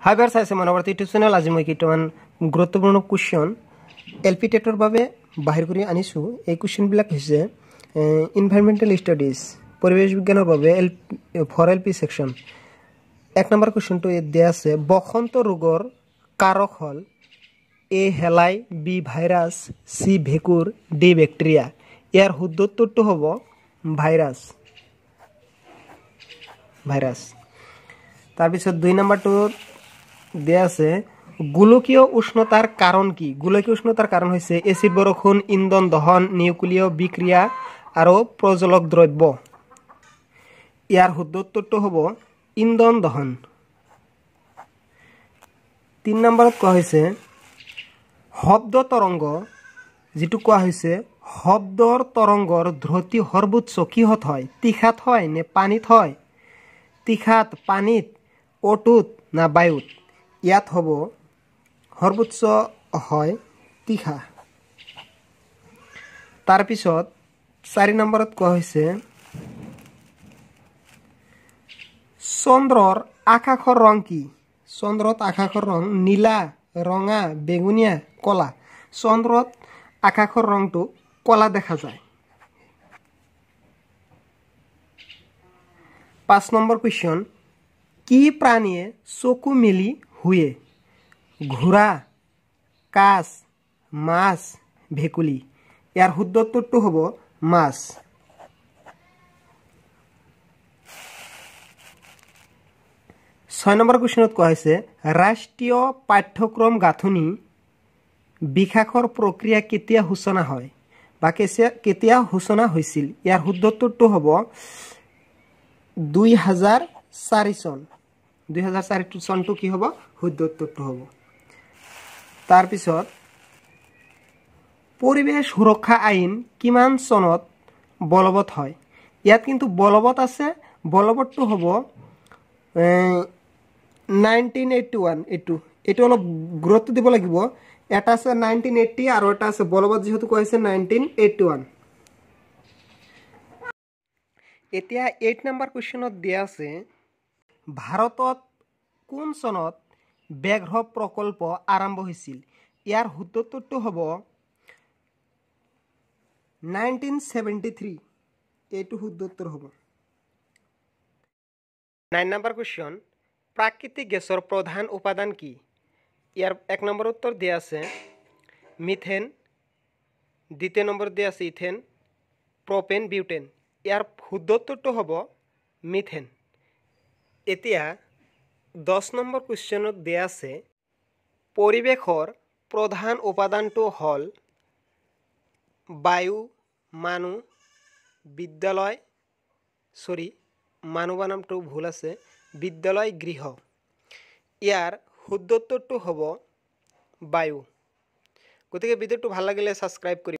হাই viewers, আছে মনোবৰ্তী YouTube channel. আজি মই কেইটামান গুৰুত্বপূৰ্ণ কুৱেশ্যন এলপি টেটৰ বাবে বাহিৰ কৰি আনিছোঁ। এই কুৱেশ্যনবিলাক হৈছে এনভাইৰনমেণ্টেল ষ্টাডিজ, পৰিৱেশ বিজ্ঞানৰ বাবে ফৰ এলপি ছেকশ্যন। 1 নম্বৰ কুৱেশ্যনটো দিয়া আছে, বসন্ত ৰোগৰ কাৰক হ'ল এ হেলাই, বি ভাইৰাছ, চি ভেঁকুৰ, ডি বেক্টেৰিয়া। ইয়াৰ শুদ্ধ উত্তৰটো হ'ব ভাইৰাছ। তাৰপিছত 2 নম্বৰটো দিয়া আছে, গোলকীয় উষ্ণতাৰ কাৰণ কি? গোলকীয় উষ্ণতাৰ কাৰণ হৈছে এচিড বৰষুণ, ইন্ধন দহন, নিউক্লিয় বিক্ৰিয়া আৰু প্ৰজ্বলক দ্ৰব্য। ইয়াৰ শুদ্ধ উত্তৰটো হ'ব ইন্ধন দহন। 3 নম্বৰত কোৱা হৈছে, শব্দ তৰংগ, যিটো কোৱা হৈছে শব্দৰ তৰংগৰ ধ্ৰুতি সৰ্বোচ্চ কিহত হয়? তীখাত হয় নে পানীত হয়? তীখাত, পানীত, অটুত না বায়ুত? ইয়াত হ'ব সৰ্বোচ্চ হয় তীখা। তাৰপিছত 4 নম্বৰত কোৱা হৈছে, চন্দ্ৰৰ আকাশৰ ৰং কি? চন্দ্ৰত আকাশৰ ৰং নীলা, ৰঙা, বেঙুনীয়া, কলা। চন্দ্ৰত আকাশৰ ৰংটো কলা দেখা যায়। 5 নম্বৰ কুৱেশ্যন, কি প্ৰাণীয়ে চকু মেলি শুয়ে? ঘোঁৰা, কাছ, মাছ, ভেকুলী। ইয়াৰ শুদ্ধ উত্তৰটো হ'ব মাছ। 6 নম্বৰ কুৱেশ্যনত কোৱা হৈছে, ৰাষ্ট্ৰীয় পাঠ্যক্ৰম গাঁথনি বিকাশৰ প্ৰক্ৰিয়া কেতিয়া সূচনা হয় বা কেতিয়া সূচনা হৈছিল? ইয়াৰ শুদ্ধ উত্তৰটো হ'ব 2004 চন। 2004 চনটো কি হ'ব? শুদ্ধ উত্তৰটো হ'ব। তাৰপিছত পৰিৱেশ সুৰক্ষা আইন কিমান চনত বলবৎ হয়? ইয়াত কিন্তু বলবৎ আছে, বলবৎটো হ'ব 1981। এইটো অলপ গুৰুত্ব দিব লাগিব। এটা আছে 1980 আৰু এটা আছে বলবৎ, যিহেতু কৈ আছে 1981। এতিয়া 8 নম্বৰ কুৱেশ্যনত দিয়া আছে, ভাৰতত কোন চনত ব্যাঘ্ৰ প্ৰকল্প আৰম্ভ হৈছিল? ইয়াৰ শুদ্ধ উত্তৰটো হ'ব 1973। এইটো শুদ্ধ উত্তৰ হ'ব। 9 নম্বৰ কুৱেশ্যন, প্ৰাকৃতিক গেছৰ প্ৰধান উপাদান কি? ইয়াৰ 1 নম্বৰ উত্তৰ দিয়া আছে মিথেন, 2 নম্বৰত দিয়া আছে ইথেন, প্ৰপেন, বিউটেন। ইয়াৰ শুদ্ধ উত্তৰটো হ'ব মিথেন। এতিয়া 10 নম্বৰ কুৱেশ্যনত দিয়া আছে, পৰিৱেশৰ প্ৰধান উপাদানটো হ'ল বায়ু, মানুহ, বিদ্যালয়, মানুহ বানানটো ভুল আছে, বিদ্যালয়, গৃহ। ইয়াৰ শুদ্ধ উত্তৰটো হ'ব বায়ু। গতিকে ভিডিঅ'টো ভাল লাগিলে ছাবস্ক্ৰাইব কৰি